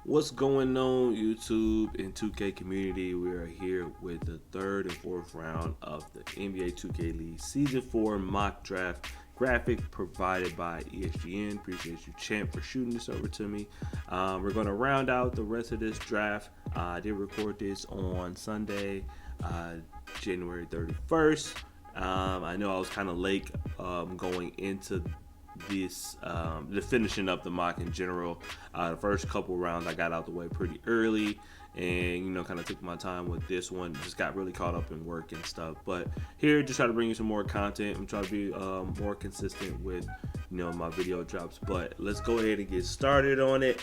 What's going on, YouTube and 2K community? We are here with the third and fourth round of the NBA 2K League Season 4 mock draft graphic provided by ESPN. Appreciate you, Champ, for shooting this over to me. We're going to round out the rest of this draft. I did record this on Sunday, January 31st. I know I was kind of late going into this the finishing up the mock in general. The first couple rounds I got out the way pretty early, and kind of took my time with this one. Just got really caught up in work and stuff. But here, just try to bring you some more content. I'm trying to be more consistent with my video drops. But let's go ahead and get started on it.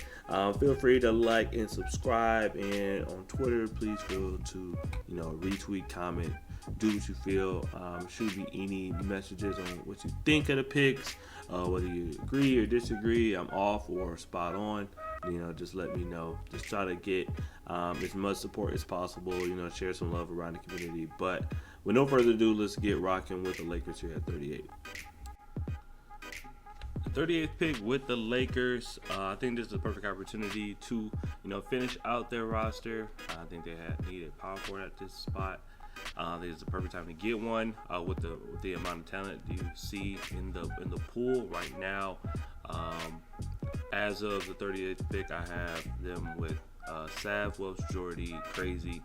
Feel free to like and subscribe, and on Twitter, please feel to retweet, comment, do what you feel. Shoot me any messages on what you think of the picks, whether you agree or disagree. I'm off or spot on. Just let me know. Just try to get as much support as possible. Share some love around the community. But with no further ado, let's get rocking with the Lakers here at 38. 38th pick with the Lakers. I think this is a perfect opportunity to finish out their roster. I think they had needed power forward at this spot. I think it's the perfect time to get one with the amount of talent you see in the pool right now. As of the 38th pick, I have them with Sav, Wells, Jordy, Crazy,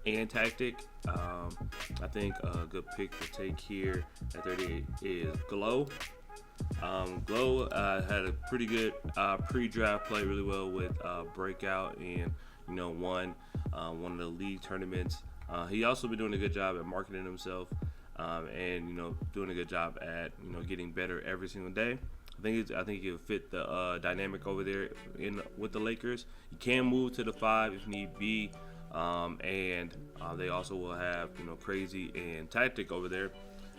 and Tactic. I think a good pick to take here at 38 is Glow. Glow had a pretty good pre-draft, play really well with Breakout, and won one of the league tournaments. He also been doing a good job at marketing himself, and doing a good job at getting better every single day. I think he'll fit the dynamic over there with the Lakers. He can move to the 5 if need be, and they also will have Crazy and Tactic over there.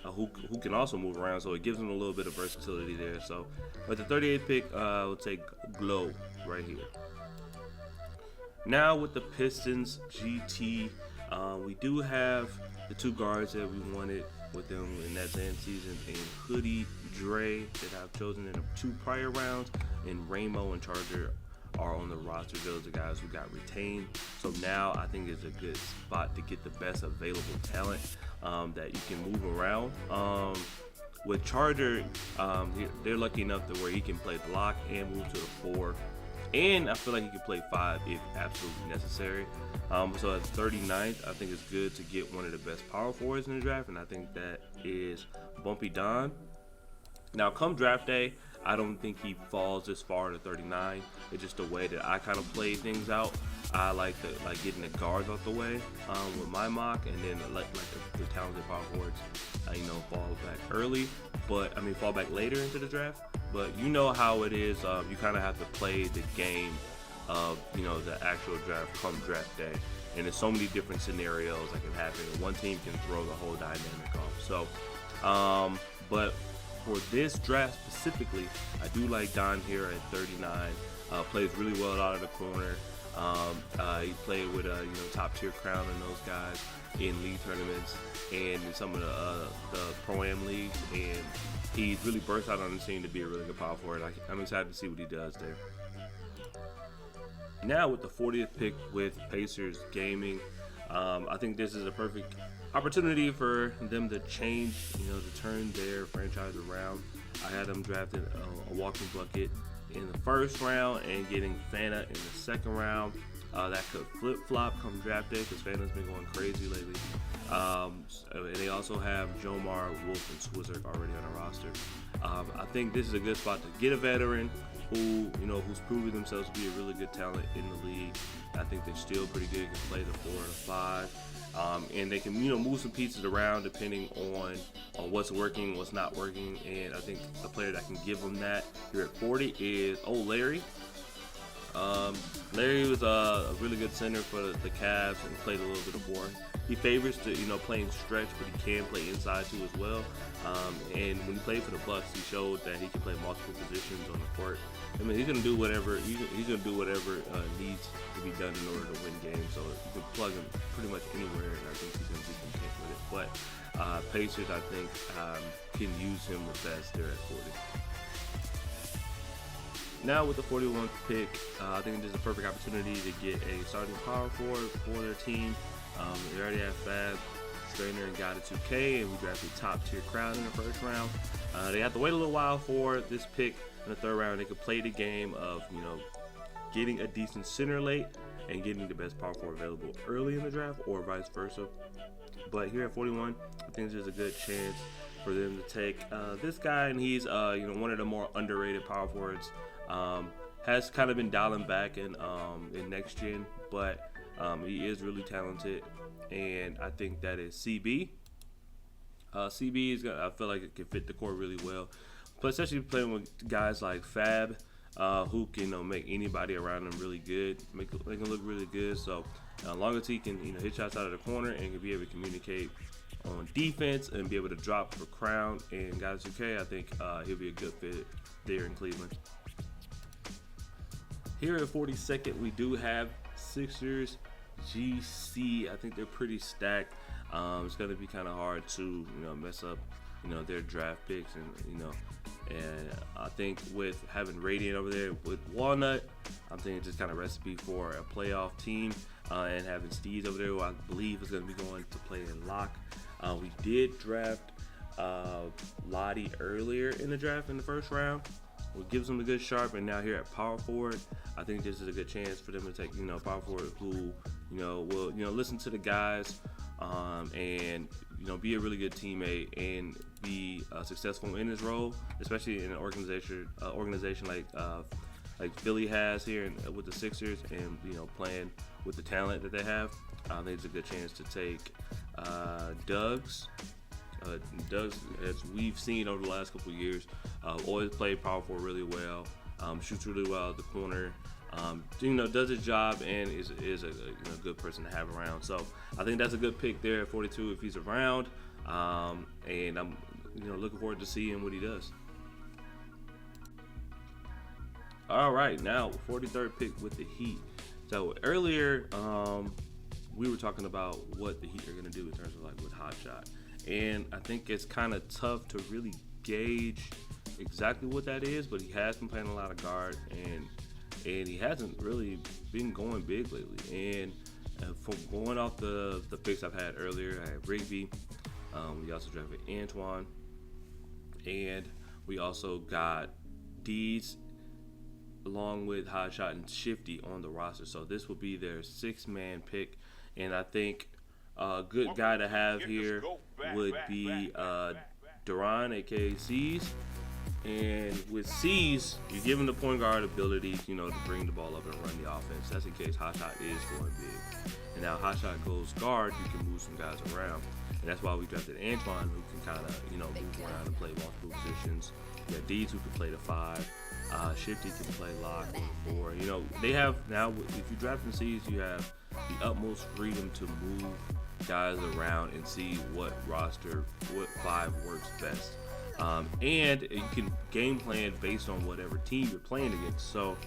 Who can also move around, so it gives them a little bit of versatility there. So, with the 38th pick, we'll take Glow right here. Now with the Pistons GT, we do have the two guards that we wanted with them in that Zan season, and Hoodie Dre that I've chosen in the 2 prior rounds, and Ramo and Charger are on the roster. Those are the guys who got retained. So now I think it's a good spot to get the best available talent that you can move around. With Charger, they're lucky enough to where he can play the lock and move to the 4. And I feel like he can play 5 if absolutely necessary. So at 39th, I think it's good to get one of the best power forwards in the draft, and I think that is Bumpy Don. Now, come draft day, I don't think he falls this far to 39. It's just the way that I kind of play things out. I like getting the guards out the way with my mock, and then like the talented power forwards, fall back early. But fall back later into the draft. But you know how it is. You kind of have to play the game of the actual draft come draft day, and there's so many different scenarios that can happen. One team can throw the whole dynamic off. So, but for this draft specifically, I do like Don here at 39. Plays really well out of the corner. He played with top tier Crown and those guys in league tournaments and in some of the Pro-Am leagues, and he's really burst out on the scene to be a really good power forward. I'm excited to see what he does there. Now with the 40th pick with Pacers Gaming, I think this is a perfect opportunity for them to change, to turn their franchise around. I had them drafted a walking bucket in the first round and getting Fanta in the second round. That could flip-flop come draft day because Fanta's been going crazy lately. And they also have Jomar, Wolf, and Swizzard already on the roster. I think this is a good spot to get a veteran who's proven themselves to be a really good talent in the league. I think they're still pretty good. Can play the 4 and the 5, and they can move some pieces around depending on what's working, what's not working. And I think the player that can give them that here at 40 is Larry. Larry was a really good center for the Cavs and played a little bit of 4. He favors playing stretch, but he can play inside too as well. And when he played for the Bucks, he showed that he can play multiple positions on the court. He's gonna do whatever he's gonna do whatever needs to be done in order to win games. So you can plug him pretty much anywhere, and I think he's gonna be content with it. But Pacers, I think, can use him the best there at 40. Now with the 41th pick, I think this is a perfect opportunity to get a starting power forward for their team. They already have Fab, Strainer, and got a 2K, and we drafted top tier crowd in the first round. They have to wait a little while for this pick in the third round. They could play the game of, getting a decent center late and getting the best power forward available early in the draft, or vice versa. But here at 41, I think there's a good chance for them to take this guy, and he's one of the more underrated power forwards. Has kind of been dialing back in next gen, but he is really talented, and I think that is CB. CB is I feel like it can fit the court really well, but especially playing with guys like Fab, who can make anybody around him really good, make him look really good. So as long as he can hit shots out of the corner and can be able to communicate on defense and be able to drop for Crown and guys 2K, I think he'll be a good fit there in Cleveland. Here at 42nd, we do have Sixers GC. I think they're pretty stacked. It's going to be kind of hard to mess up their draft picks, and I think with having Radiant over there with Walnut, I'm thinking just kind of recipe for a playoff team, and having Steez over there, who I believe is going to be going to play in lock. We did draft Lottie earlier in the draft in the first round, which gives them a good sharp. And now here at power forward, I think this is a good chance for them to take power forward who will listen to the guys, and be a really good teammate and be successful in his role, especially in an organization like Philly has here with the Sixers, and playing with the talent that they have. I think it's a good chance to take Doug's. Doug's, as we've seen over the last couple of years, always played power forward really well, shoots really well at the corner, does his job, and is a good person to have around. So I think that's a good pick there at 42 if he's around, and I'm looking forward to seeing what he does. All right, now 43rd pick with the Heat. So earlier, we were talking about what the Heat are going to do in terms of with Hot Shot. And I think it's kind of tough to really gauge exactly what that is, but he has been playing a lot of guard, and he hasn't really been going big lately. And from going off the picks I've had earlier, I have Rigby. We also drafted Antoine, and we also got Deeds along with Hot Shot and Shifty on the roster. So this will be their 6-man pick, and I think a good guy to have here would be Duran, aka C's. And with C's, you give him the point guard ability, to bring the ball up and run the offense. That's in case Hot Shot is going big. And now Hot Shot goes guard, you can move some guys around. And that's why we drafted Antoine, who can kind of, move around and play multiple positions. You got Deeds, who can play the 5. Shifty can play lock or 4. They have now, if you draft in C's, you have the utmost freedom to move guys around and see what 5 works best. And you can game plan based on whatever team you're playing against. So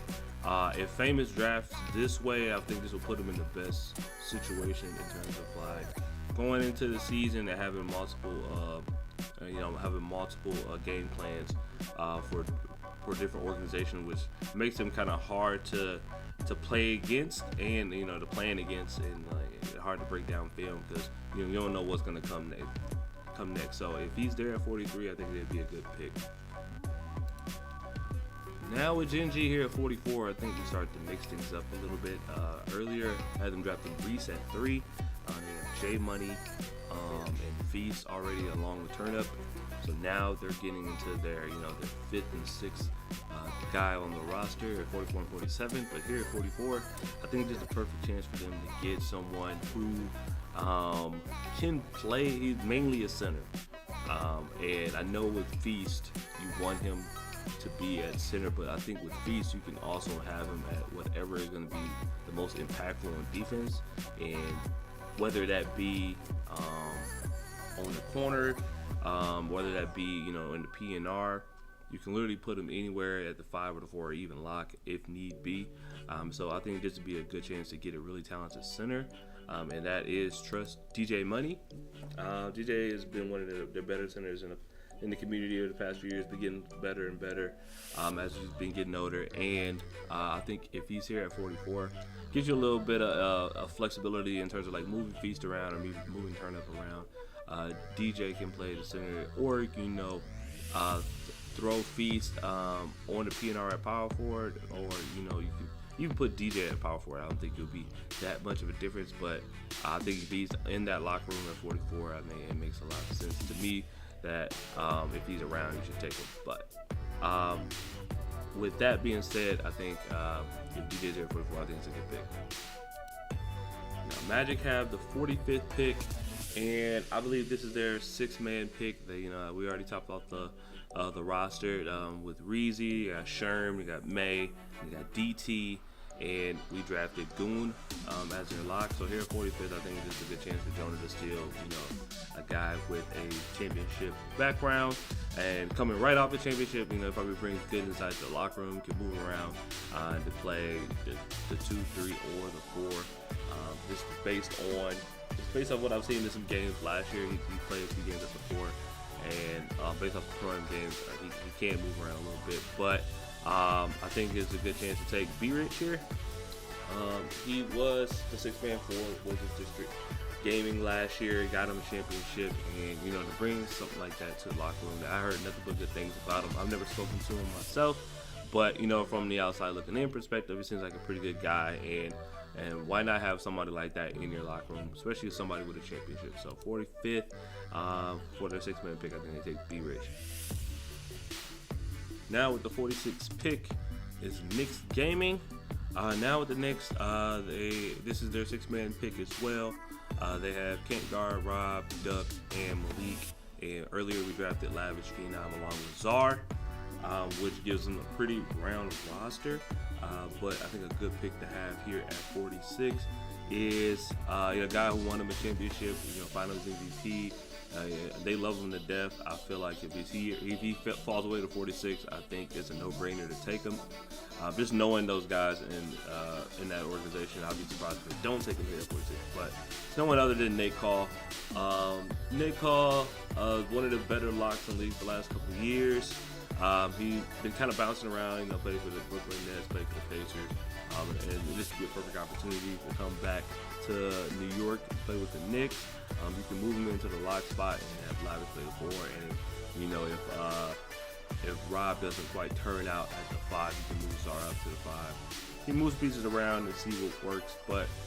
if Famous drafts this way, I think this will put him in the best situation in terms of going into the season and having multiple game plans for different organizations, which makes them kind of hard to play against, and to plan against, and hard to break down film because you don't know what's going to come next. So if he's there at 43, I think it'd be a good pick. Now with Gen G here at 44, I think we start to mix things up a little bit. Earlier, I had them drafting Reese at 3. They have J Money and Feast already along with Turnip. So now they're getting into their 5th and 6th guy on the roster at 44 and 47. But here at 44, I think there's a perfect chance for them to get someone who can play. He's mainly a center. And I know with Feast, you want him to be at center, but I think with Feast, you can also have him at whatever is going to be the most impactful on defense. And whether that be on the corner, whether that be in the PNR, you can literally put him anywhere at the 5 or the 4 or even lock if need be. So I think this would be a good chance to get a really talented center, and that is trust DJ Money. DJ has been one of their better centers in the in the community over the past few years, been getting better and better as he's been getting older. And I think if he's here at 44, gives you a little bit of flexibility in terms of like moving Feast around or moving Turnip around. DJ can play the center, or throw Feast on the PNR at power forward, or you can put DJ at power forward. I don't think it'll be that much of a difference, but I think if he's in that locker room at 44, I think it makes a lot of sense to me that if he's around, you should take him. But with that being said, I think if DJ's there at 44, I think it's a good pick. Now, Magic have the 45th pick, and I believe this is their 6-man pick. We already topped off the roster with Reezy, you got Sherm, you got May, you got DT, and we drafted Goon as their lock. So here at 45th, I think this is a good chance for Jonah to steal, a guy with a championship background and coming right off the championship. Probably brings good inside the locker room, can move around to play the 2, 3, or the 4. Just based on what I've seen in some games last year, he played a few games as a 4. And based off the current games, he can move around a little bit. But I think it's a good chance to take B-Rich here. He was the 6-man for Wizards District Gaming last year, got him a championship, and to bring something like that to the locker room, I heard nothing but good things about him. I've never spoken to him myself, but from the outside looking in perspective, he seems like a pretty good guy, and why not have somebody like that in your locker room, especially somebody with a championship. So 45th for their 6-man pick, I think they take B-Rich. Now with the 46th pick is Knicks Gaming. Now with the Knicks, this is their 6-man pick as well. They have Kent Guard, Rob, Duck, and Malik. And earlier we drafted Lavish Phenom along with Czar, which gives them a pretty round roster. But I think a good pick to have here at 46 is a guy who won him a championship, Finals MVP. They love him to death. I feel like if he falls away to 46, I think it's a no-brainer to take him. Just knowing those guys in that organization, I'd be surprised if they don't take him here at 46. But no one other than Nate Call. Nate Call, one of the better locks in the league the last couple of years. He's been kind of bouncing around, played for the Brooklyn Nets, played for the Pacers, and this would be a perfect opportunity to come back to New York, play with the Knicks. You can move him into the lock spot and have Lavish play the 4, and if Rob doesn't quite turn out at the 5, you can move Czar up to the 5. He moves pieces around and see what works,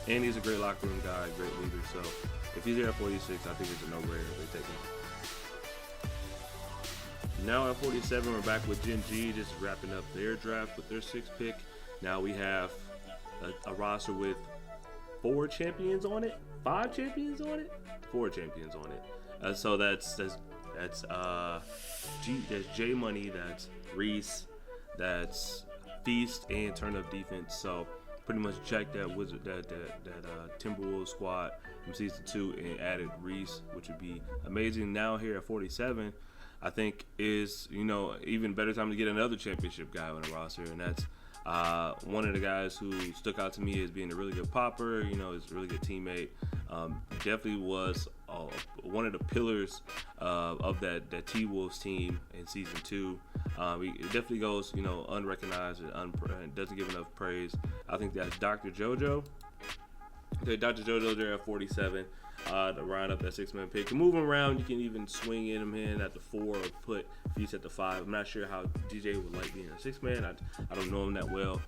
and he's a great locker room guy, great leader. So if he's there at 46, I think it's a no-brainer if they take him. Now at 47, we're back with Gen G, just wrapping up their draft with their 6th pick. Now we have a roster with 4 champions on it, 5 champions on it, 4 champions on it. So that's J Money, that's Reese, that's Feast, and Turn Up Defense. So pretty much check that Timberwolves squad from season 2 and added Reese, which would be amazing. Now here at 47, I think is even better time to get another championship guy on the roster, and that's one of the guys who stuck out to me as being a really good popper. He's a really good teammate. Definitely was one of the pillars of that T-Wolves team in season 2. He definitely goes unrecognized and doesn't give enough praise. I think that's Dr. JoJo. Okay, Dr. JoJo there at 47. To round up that 6-man pick. To move him around, you can even swing him in at the 4 or put Feast at the 5. I'm not sure how DJ would like being a 6-man. I don't know him that well.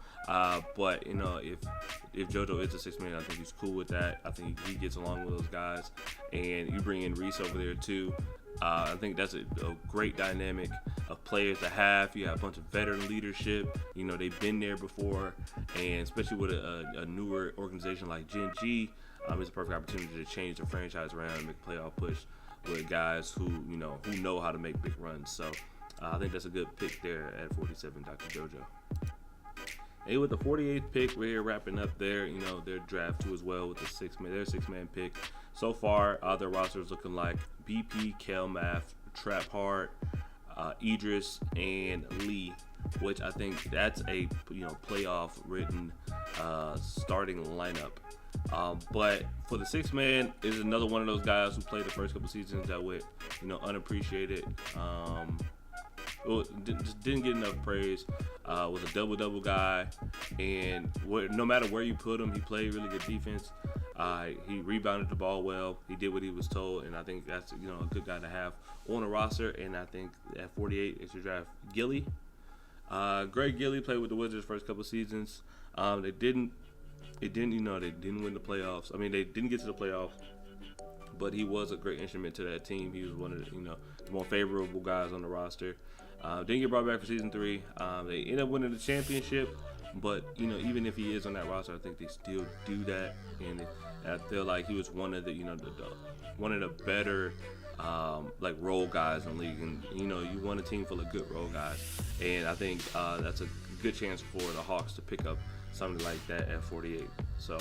But if JoJo is a 6-man, I think he's cool with that. I think he gets along with those guys. And you bring in Reese over there too. I think that's a great dynamic of players to have. You have a bunch of veteran leadership. They've been there before, and especially with a newer organization like Gen G, it's a perfect opportunity to change the franchise around and make a playoff push with guys who know how to make big runs. So I think that's a good pick there at 47, Dr. JoJo. And with the 48th pick, we're here wrapping up their draft too as well with their 6-man pick. So far, their roster is looking like BP, Kelmath, Trap Hard, Idris, and Lee, which I think that's a playoff written starting lineup. But for the sixth man is another one of those guys who played the first couple seasons that went, unappreciated. Just didn't get enough praise. Was a double guy, and no matter where you put him, he played really good defense. He rebounded the ball well. He did what he was told, and I think that's a good guy to have on a roster. And I think at 48, it should draft Gilly. Greg Gilly played with the Wizards first couple seasons. They didn't win the playoffs. I mean, they didn't get to the playoffs, but he was a great instrument to that team. He was one of the more favorable guys on the roster. Didn't get brought back for season 3. They ended up winning the championship, but even if he is on that roster, I think they still do that, and I feel like he was one of the one of the better like role guys in the league, and you want a team full of good role guys, and I think that's a good chance for the Hawks to pick up something like that at 48. So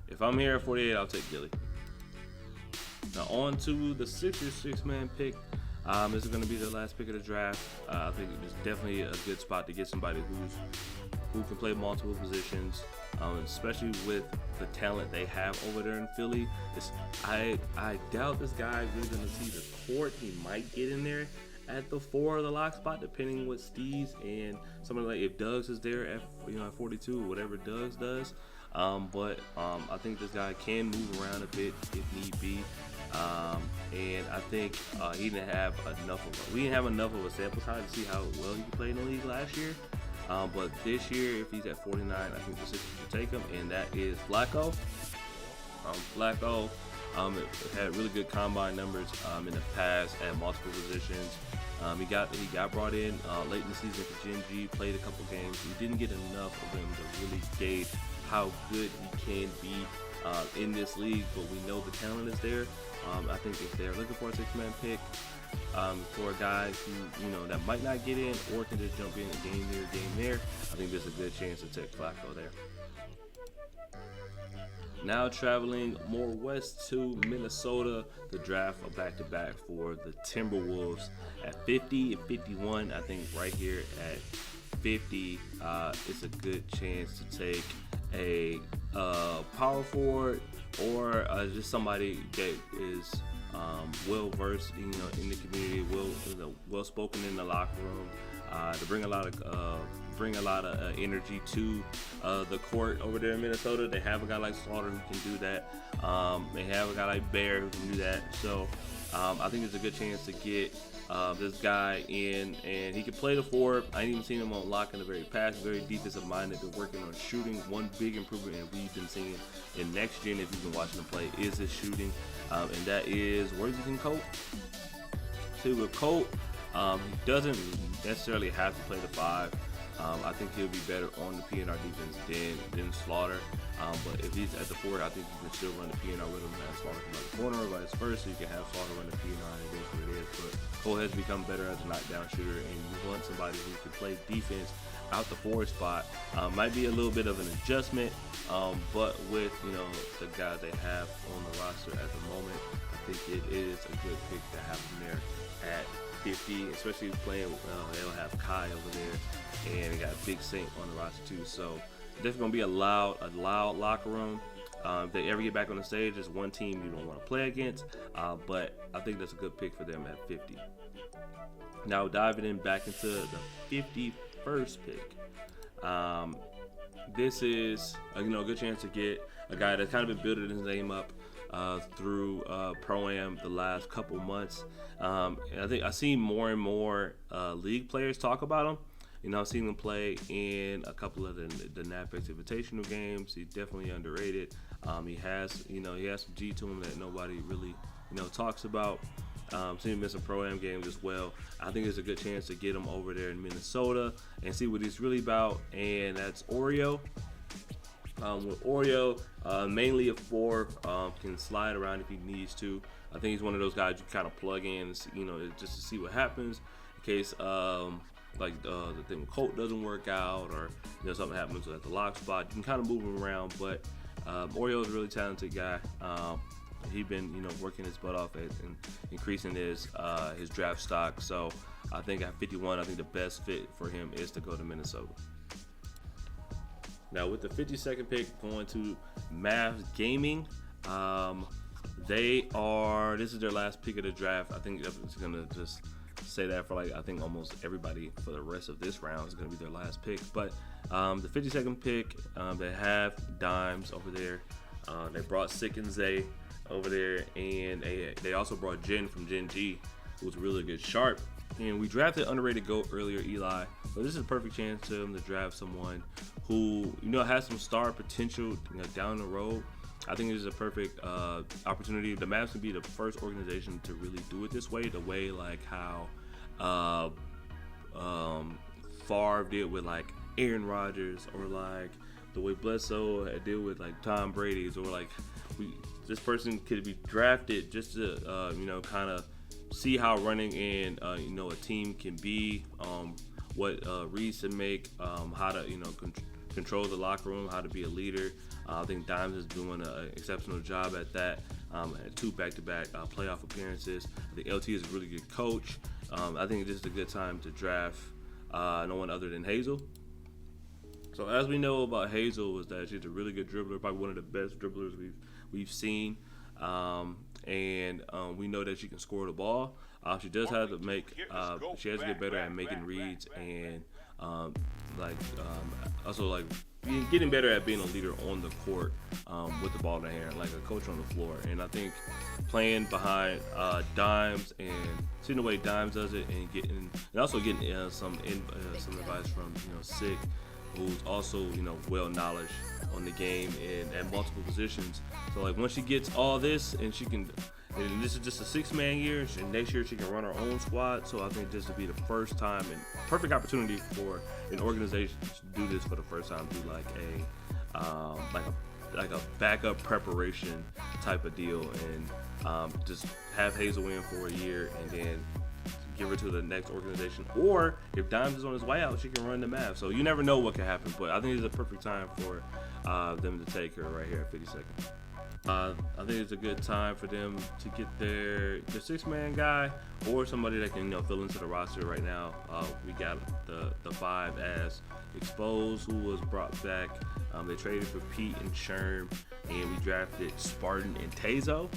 if I'm here at 48, I'll take Gilly. Now on to the Sixers six-man pick. This is going to be the last pick of the draft. I think it's definitely a good spot to get somebody who can play multiple positions, especially with the talent they have over there in Philly. I doubt this guy really going to see the court. He might get in there at the 4 of the lock spot, depending on what Steve's and somebody like if Doug's is there at 42 or whatever Doug's does. But I think this guy can move around a bit if need be. And I think we didn't have enough of a sample size to see how well he played in the league last year. But this year, if he's at 49, I think the Sixers will take him, and that is Flacco. Flacco had really good combine numbers in the past at multiple positions. He got brought in late in the season for Gen G, played a couple games. We didn't get enough of him to really gauge how good he can be in this league, but we know the talent is there. I think if they're looking for a six-man pick for a guy who that might not get in or can just jump in a game here, game there, I think there's a good chance to take Flacco there. Now traveling more west to Minnesota, the draft a back-to-back for the Timberwolves at 50 and 51. I think right here at 50, it's a good chance to take a power forward or just somebody that is well versed, in the community, well spoken in the locker room, to bring a lot of energy to the court over there in Minnesota. They have a guy like Slaughter who can do that. They have a guy like Bear who can do that. So I think there's a good chance to get this guy in, and he can play the 4. I ain't even seen him on lock in the very past. Very defensive minded. They're working on shooting. One big improvement that we've been seeing in next gen, if you've been watching him play, is his shooting, and that is Worthington Colt. See, with Colt, he doesn't necessarily have to play the 5. I think he'll be better on the PNR defense than Slaughter. But if he's at the 4, I think you can still run the PNR with him and have Slaughter come out the corner, or vice versa. You can have Slaughter run the PNR, and it is what it is. But Cole has become better as a knockdown shooter, and you want somebody who can play defense out the 4 spot. Might be a little bit of an adjustment, but with the guys they have on the roster at the moment, I think it is a good pick to have him there at 50, especially playing. They'll have Kai over there, and they got Big Saint on the roster too. So definitely gonna be a loud locker room. If they ever get back on the stage, there's one team you don't want to play against. But I think that's a good pick for them at 50. Now diving in back into the 51st pick. This is a good chance to get a guy that's kind of been building his name up through Pro-Am the last couple months. And I think I've seen more and more league players talk about him. I've seen him play in a couple of the NAPEX Invitational games. He's definitely underrated. He has some G to him that nobody really talks about. Seen him in some Pro-Am games as well. I think there's a good chance to get him over there in Minnesota and see what he's really about, and that's Oreo. With Oreo, mainly a 4, can slide around if he needs to. I think he's one of those guys you kind of plug in, just to see what happens in case the thing with Colt doesn't work out, or something happens at the lock spot. You can kind of move him around, but Oreo is a really talented guy. He's been working his butt off and increasing his draft stock. So I think at 51, I think the best fit for him is to go to Minnesota. Now with the 52nd pick going to Mavs Gaming, this is their last pick of the draft. I think it's gonna just say that for like I think almost everybody for the rest of this round is gonna be their last pick. But the 52nd pick, they have Dimes over there. They brought Sick and Zay over there, and they also brought Jen from Gen G, who's a really good sharp. And we drafted underrated GOAT earlier, Eli. But this is a perfect chance to them to draft someone who has some star potential down the road. I think this is a perfect opportunity. The Mavs can be the first organization to really do it this way, the way like how Favre did with like Aaron Rodgers, or like the way Bledsoe did with like Tom Brady's, or like this person could be drafted just to kind of see how running in a team can be, what reads to make, how to control the locker room, how to be a leader. I think Dimes is doing an exceptional job at that. 2 back-to-back playoff appearances. I think LT is a really good coach. I think this is a good time to draft no one other than Hazel. So as we know about Hazel is that she's a really good dribbler, probably one of the best dribblers we've seen. And we know that she can score the ball. She does have to she has to get better at making reads, and also getting better at being a leader on the court with the ball in the hand, like a coach on the floor. And I think playing behind Dimes and seeing the way Dimes does it, and also getting some advice from Sick, who's also well knowledge on the game and at multiple positions. So like once she gets all this, and this is just a 6-man year, and next year she can run her own squad. So I think this would be the first time and perfect opportunity for an organization to do this for the first time, do like a backup preparation type of deal, and just have Hazel in for a year and then give her to the next organization. Or if Dimes is on his way out, she can run the Mavs. So you never know what can happen, but I think it's a perfect time for them to take her right here at 52nd. I think it's a good time for them to get their 6-man guy, or somebody that can fill into the roster right now. We got the 5 as Exposed, who was brought back. They traded for Pete and Sherm, and we drafted Spartan and Tazo.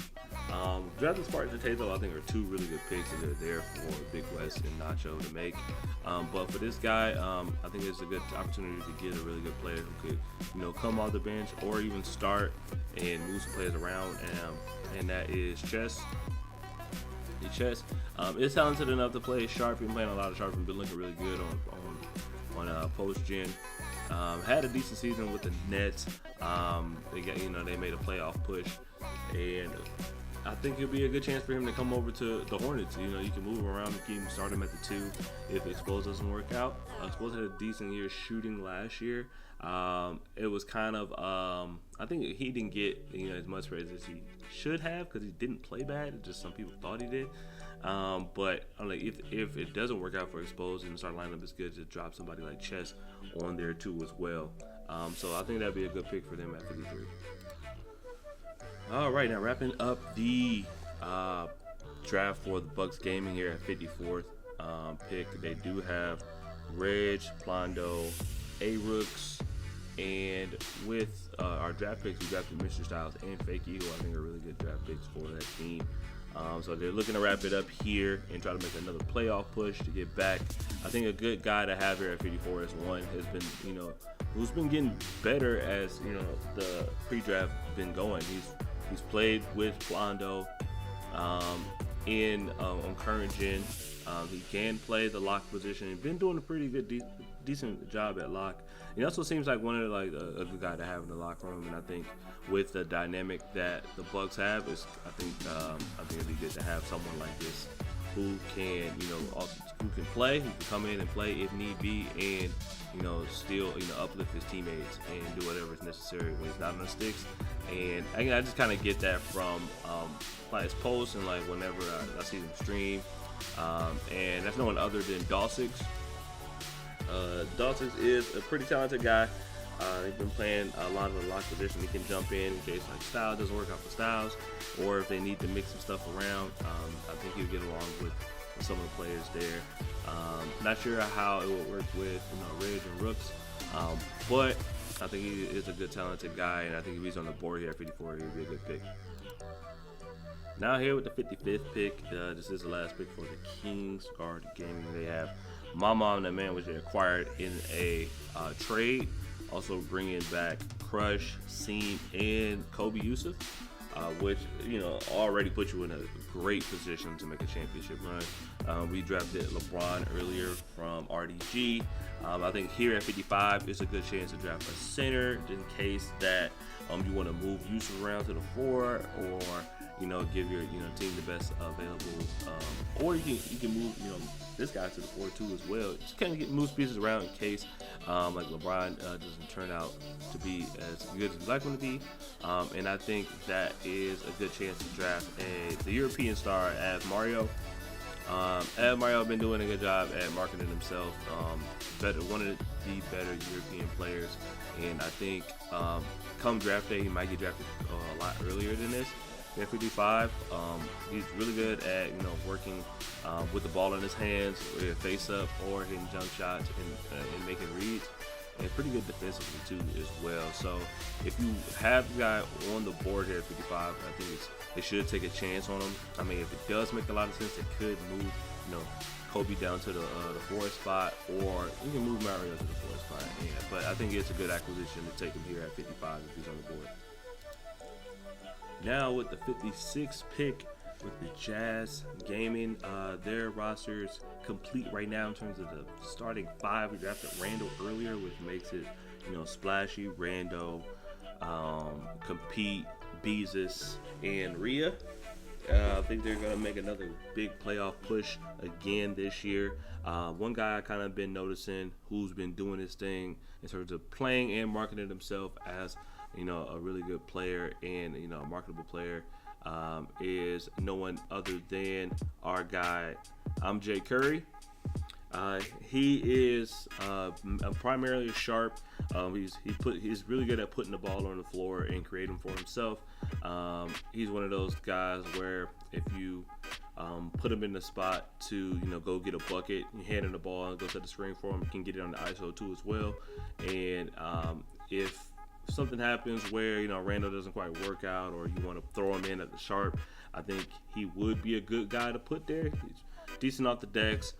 Drafted Spartan and Tazo, I think, are 2 really good picks, and they're there for Big West and Nacho to make. But for this guy, I think it's a good opportunity to get a really good player who could, come off the bench or even start and move some players around. And that is Chess. Chess is talented enough to play Sharp. He's been playing a lot of Sharp and been looking really good on post-gen. Had a decent season with the Nets. They made a playoff push, and I think it'll be a good chance for him to come over to the Hornets. You can move him around and keep him, start him at the 2 if Exposed doesn't work out. Exposed had a decent year shooting last year. It was kind of I think he didn't get as much praise as he should have, because he didn't play bad. It's just some people thought he did. But if it doesn't work out for Exposed and start lineup is good, to drop somebody like Chess on there too as well. So I think that'd be a good pick for them at 53. All right, now wrapping up the draft for the Bucks Gaming here at 54th pick. They do have Reg, Blondo, A-Rooks, and with our draft picks, we drafted Mr. Styles and Fakey, who I think are really good draft picks for that team. So they're looking to wrap it up here and try to make another playoff push to get back. I think a good guy to have here at 54 is one has been, who's been getting better as the pre-draft been going. He's played with Blondo on current gen. He can play the lock position and been doing a pretty good, decent job at lock. He also seems like one of a good guy to have in the locker room, and I think with the dynamic that the Bucks have, I think it'd be good to have someone like this who can who can play, who can come in and play if need be, and still uplift his teammates and do whatever is necessary when he's not on the sticks. And I just kind of get that from like his posts and like whenever I see them stream. And that's no one other than Dawsix. Dawsix is a pretty talented guy. He's been playing a lot of the lock position. He can jump in case like Styles doesn't work out for Styles, or if they need to mix some stuff around. I think he'll get along with some of the players there. Not sure how it will work with Reg and Rooks, but I think he is a good, talented guy, and I think if he's on the board here at 54, he would be a good pick. Now here with the 55th pick, this is the last pick for the Kings Guard Gaming. They have Mama and the man, which they acquired in a trade. Also bringing back Crush, Seam, and Kobe Yusuf, which already put you in a great position to make a championship run. We drafted LeBron earlier from RDG. I think here at 55, it's a good chance to draft a center in case that you want to move Yusuf around to the 4, or give your team the best available, or you can move this guy to the 4 too as well. Just kind of move pieces around in case like LeBron doesn't turn out to be as good as we'd like him to be, and I think that is a good chance to draft the European star Av Mario. Mario been doing a good job at marketing himself. One of the better European players, and I think come draft day he might get drafted a lot earlier than this. At 55, he's really good at working with the ball in his hands, face up, or hitting jump shots and making reads, and pretty good defensively too as well. So if you have the guy on the board here at 55, I think they should take a chance on him. I mean, if it does make a lot of sense, they could move Kobe down to the 4 spot, or you can move Mario to the 4 spot. Yeah, but I think it's a good acquisition to take him here at 55 if he's on the board. Now with the 56th pick with the Jazz Gaming, their roster's complete right now in terms of the starting 5. We drafted Randall earlier, which makes it splashy. Randall, Compete, Beezus, and Rhea. I think they're going to make another big playoff push again this year. One guy I kind of been noticing who's been doing his thing in terms of playing and marketing himself as a really good player and a marketable player is no one other than our guy MJ Curry. He is primarily sharp. He's really good at putting the ball on the floor and creating for himself. He's one of those guys where if you put him in the spot to go get a bucket, you hand him the ball and go set the screen for him, you can get it on the ISO too as well. And if something happens where Randall doesn't quite work out, or you want to throw him in at the sharp, I think he would be a good guy to put there. He's decent off the decks,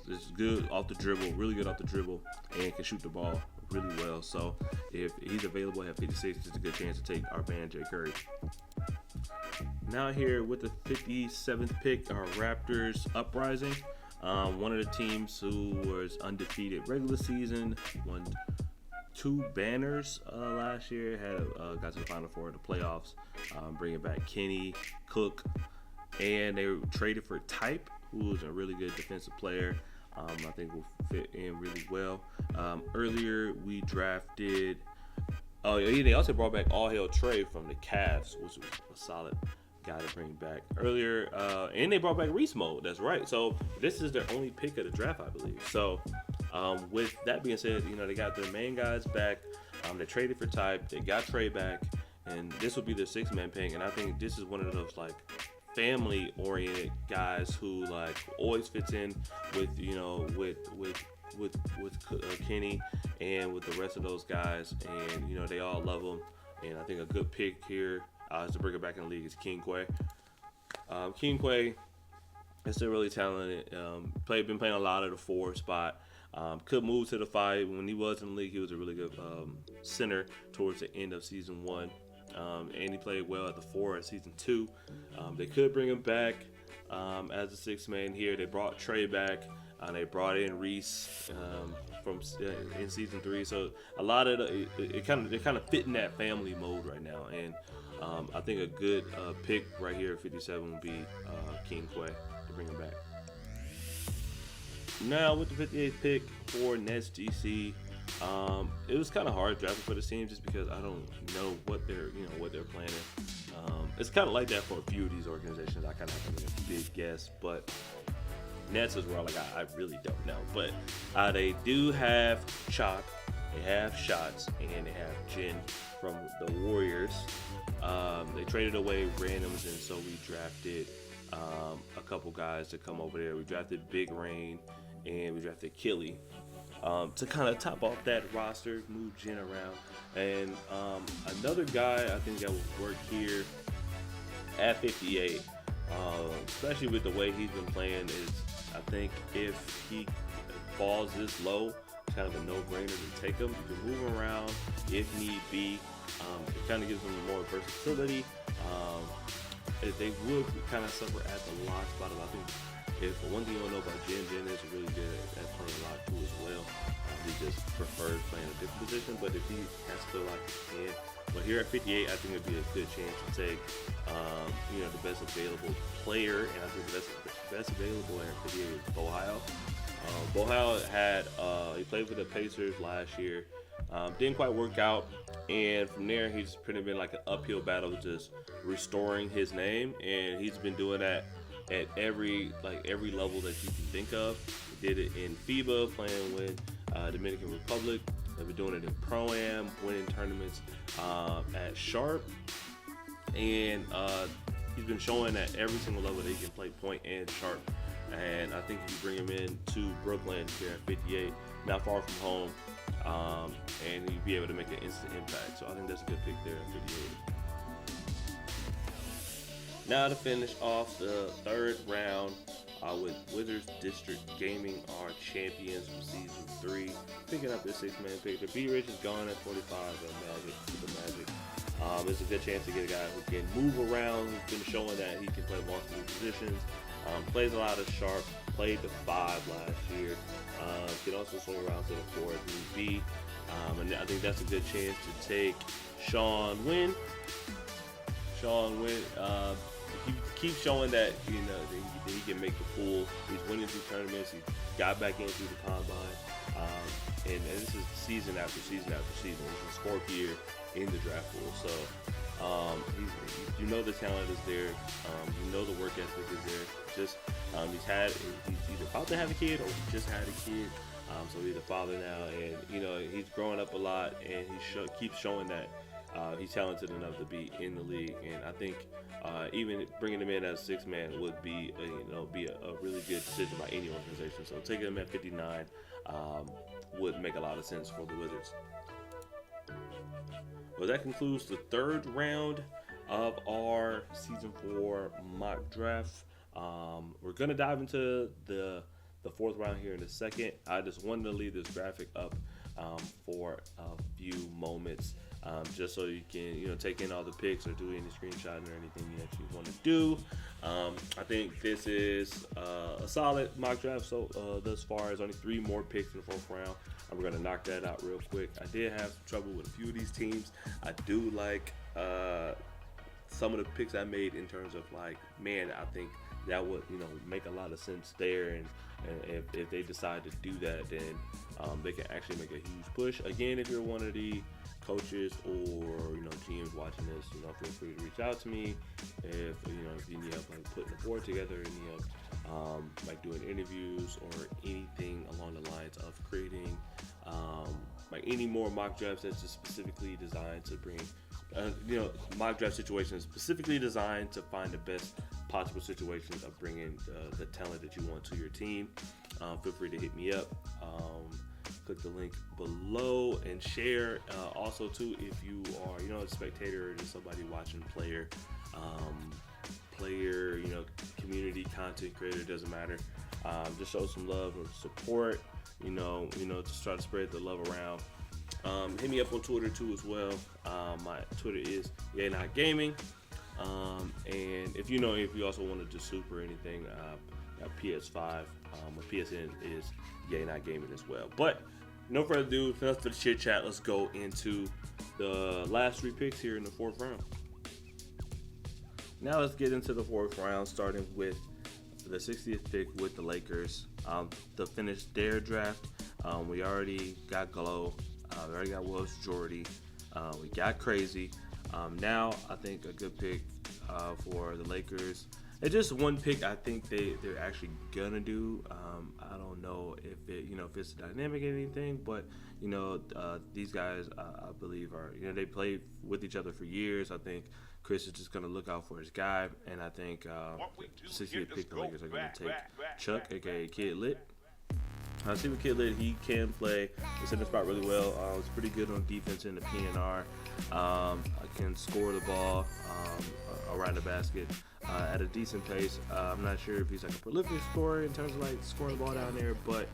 is good off the dribble, really good off the dribble, and can shoot the ball really well. So if he's available at 56, it's a good chance to take our man Jay Curry. Now here with the 57th pick are Raptors Uprising, one of the teams who was undefeated regular season, won 2 banners last year, got to the Final Four of the playoffs, bringing back Kenny, Cook, and they traded for Type, who is a really good defensive player. I think will fit in really well. Earlier we drafted, they also brought back All Hail Trey from the Cavs, which was a solid guy to bring back earlier, and they brought back Reese Mode. That's right. So this is their only pick of the draft, I believe. So with that being said, they got their main guys back. They traded for Type. They got Trey back, and this will be their 6-man pick. And I think this is one of those family-oriented guys who always fits in with Kenny and with the rest of those guys, and they all love him. And I think a good pick here is to bring it back in the league is King Quay. King Quay is still really talented. Been playing a lot of the 4 spot. Could move to the 5. When he was in the league, he was a really good center towards the end of season 1. And he played well at the 4 at season 2. They could bring him back as a 6th man here. They brought Trey back. They brought in Reese from in season 3. So a lot of they're kind of fit in that family mode right now. And I think a good pick right here at 57 would be King Quay to bring him back. Now with the 58th pick for Nets GC, it was kind of hard drafting for this team just because I don't know what they're planning. It's kind of like that for a few of these organizations. I kind of have to make a big guess, but Nets is where I really don't know. But they do have Chalk, they have Shots, and they have Jin from the Warriors. They traded away randoms, and so we drafted a couple guys to come over there. We drafted Big Rain, and we drafted Killy. to kind of top off that roster, move Jen around. And another guy I think that would work here at 58, especially with the way he's been playing, is I think if he falls this low, it's kind of a no-brainer to take him. You can move around if need be. It kind of gives him more versatility. They would kind of suffer at the lock spot. I think if one thing you don't know about Jen is really good at playing lock too as well. He just prefers playing a different position, but if he has to play lock, he can. But here at 58, I think it'd be a good chance to take, the best available player, and I think the best available at 58 is Bohio. Bohio he played for the Pacers last year. Didn't quite work out, and from there he's pretty been like an uphill battle, just restoring his name, and he's been doing that at every level that you can think of. He did it in FIBA, playing with Dominican Republic. They've been doing it in Pro-Am, winning tournaments at Sharp, and he's been showing at every single level that he can play point and Sharp. And I think if you bring him in to Brooklyn here at 58, not far from home, and he'd be able to make an instant impact. So I think that's a good pick there at 58. Now to finish off the third round with Wizards District Gaming, our champions from Season 3, picking up this 6-man pick. The B-Rich is gone at 45 at Magic, Super Magic. It's a good chance to get a guy who can move around, who's been showing that he can play multiple positions. Plays a lot of Sharp, played the 5 last year. Can also swing around to the 4 if need be. And I think that's a good chance to take Sean Wynn. He keeps showing that that he can make the pool. He's winning through tournaments. He got back in through the combine, and this is season after season after season. This is his 4th year in the draft pool. So the talent is there. The work ethic is there. Just he's either about to have a kid or he just had a kid. So he's a father now, and he's growing up a lot, and he keeps showing that he's talented enough to be in the league. And I think even bringing him in as a 6-man would be a really good decision by any organization. So taking him at 59 would make a lot of sense for the Wizards. Well, that concludes the third round of our Season 4 mock draft. We're going to dive into the fourth round here in a second. I just wanted to leave this graphic up for a few moments, just so you can take in all the picks or do any screenshotting or anything that you want to do. I think this is a solid mock draft thus far. There's only 3 more picks in the 4th round. We're going to knock that out real quick. I did have some trouble with a few of these teams. I do like some of the picks I made in terms of I think that would make a lot of sense there, and if they decide to do that, then they can actually make a huge push. Again, if you're one of the coaches or GMs watching this, feel free to reach out to me if you need help putting the board together, any help doing interviews or anything along the lines of creating any more mock drafts that's just specifically designed to bring mock draft situations specifically designed to find the best possible situations of bringing the talent that you want to your team. Feel free to hit me up. Click the link below and share. Also, too, if you are a spectator or just somebody watching community content creator, doesn't matter. Just show some love and support. Just try to spread the love around. Hit me up on Twitter too as well. My Twitter is YayNotGaming. And if you also want to just super anything, PS5 or PSN is YayNotGaming as well. But no further ado, enough for the chit chat. Let's go into the last 3 picks here in the 4th round. Now let's get into the 4th round, starting with the 60th pick with the Lakers to finish their draft. We already got Glow. We already got Wells Jordy. We got Crazy. Now I think a good pick for the Lakers. It's just one pick I think they're actually gonna do. I don't know if if it's dynamic or anything, but these guys I believe are they played with each other for years. I think Chris is just gonna look out for his guy, and I think 60th pick the Lakers are gonna take Chuck, aka Kid Lit. Stephen Kidlett, he can play the center spot really well. He's pretty good on defense in the PNR. Can score the ball around the basket at a decent pace. I'm not sure if he's like a prolific scorer in terms of like scoring the ball down there, but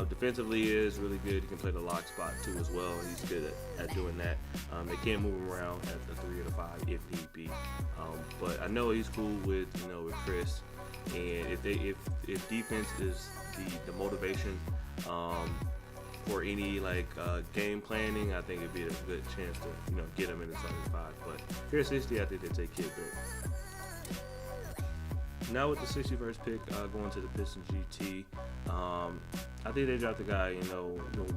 defensively he is really good. He can play the lock spot too as well. He's good at doing that. They can move him around at the 3 or the 5 if need be. But I know he's cool with with Chris. And if defense is the motivation for any game planning, I think it'd be a good chance to get him in the starting 5. But if you're 60, I think they take Kidlett. Now with the 61st pick going to the Pistons GT, I think they dropped a guy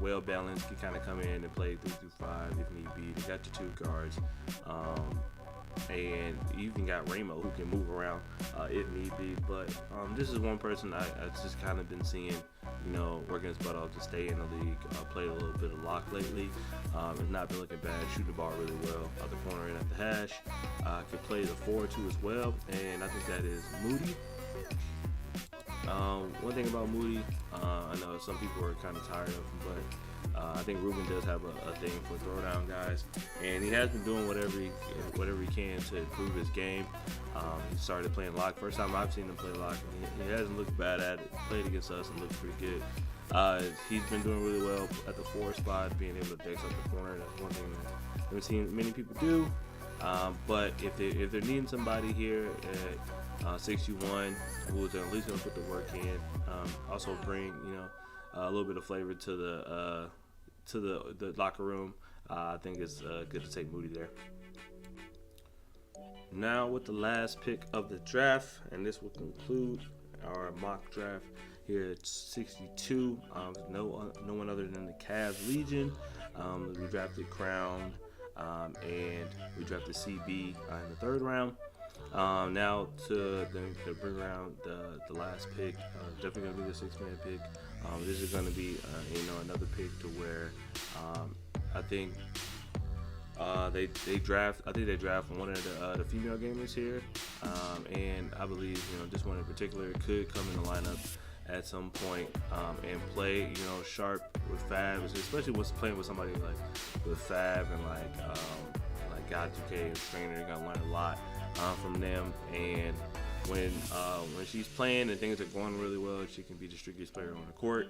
well balanced, can kind of come in and play 3 through 5 if need be. They got your 2 guards. And you even got Ramo who can move around if need be. But this is one person I just kind of been seeing, working his butt off to stay in the league. Played a little bit of lock lately. Has not been looking bad. Shooting the ball really well out the corner and at the hash. Could play the 4-2 as well. And I think that is Moody. One thing about Moody, I know some people are kind of tired of him, but I think Ruben does have a thing for throwdown guys, and he has been doing whatever he can to improve his game. He started playing lock. First time I've seen him play lock, and he hasn't looked bad at it. Played against us and looked pretty good. He's been doing really well at the 4 spot, being able to dex up the corner. That's one thing that I haven't seen many people do. But if they're needing somebody here at 61 who's at least going to put the work in, also bring a little bit of flavor to the locker room, I think it's good to take Moody there. Now with the last pick of the draft, and this will conclude our mock draft here at 62. No one other than the Cavs Legion. We drafted Crown, and we drafted CB in the 3rd round. Now to bring around the last pick, definitely gonna be the 6-man pick. This is gonna be another pick to where I think they draft one of the female gamers here, and I believe this one in particular could come in the lineup at some point and play sharp with Fab, especially when playing with somebody like with Fab and like God 2K and Strainer. You're gonna learn a lot from them, and when she's playing and things are going really well, she can be the strictest player on the court.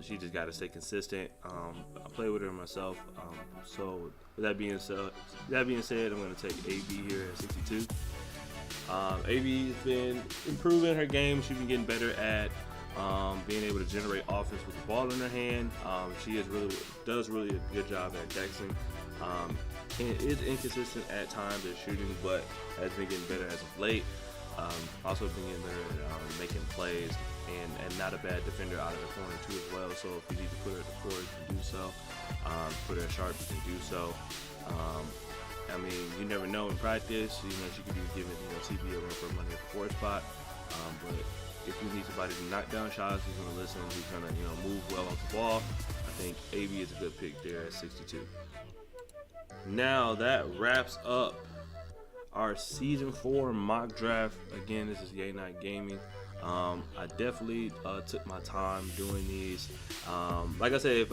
She just got to stay consistent. I play with her myself. So with that being said, I'm going to take AB here at 62. AB has been improving her game. She's been getting better at being able to generate offense with the ball in her hand. She does really a good job at dexing. Is inconsistent at times at shooting, but has been getting better as of late. Also been getting better at making plays, and not a bad defender out of the corner too as well. So if you need to put her at the floor, you can do so. Put her sharp, you can do so. I mean, you never know in practice. She could be giving CB a run for money at the 4 spot. But if you need somebody to knock down shots, who's going to listen, who's going to move well off the ball, I think AB is a good pick there at 62. Now that wraps up our season 4 mock draft. Again, this is Yay Night Gaming. I definitely took my time doing these. Like I said,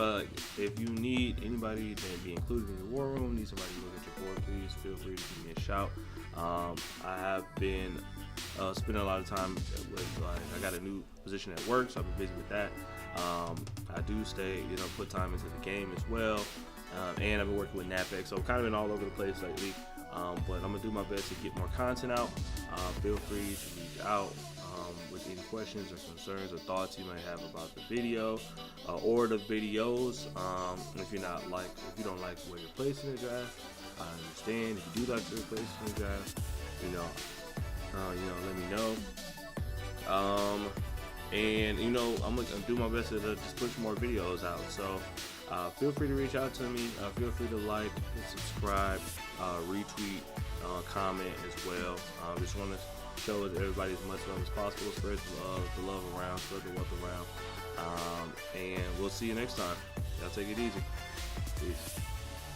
if you need anybody to be included in your war room, need somebody to look at your board, please feel free to give me a shout. I have been spending a lot of time with I got a new position at work, so I've been busy with that. I do put time into the game as well. And I've been working with NAPEX, so I've kind of been all over the place lately. But I'm gonna do my best to get more content out. Feel free to reach out with any questions or concerns or thoughts you might have about the video or the videos. If you don't like where you're placed in the draft, I understand. If you do like where you're placed in the draft, let me know. And I'm gonna do my best to just push more videos out. So feel free to reach out to me. Feel free to like and subscribe, retweet, comment as well. Just want to show everybody as much love as possible. Spread the love around, spread the wealth around. And we'll see you next time. Y'all take it easy. Peace.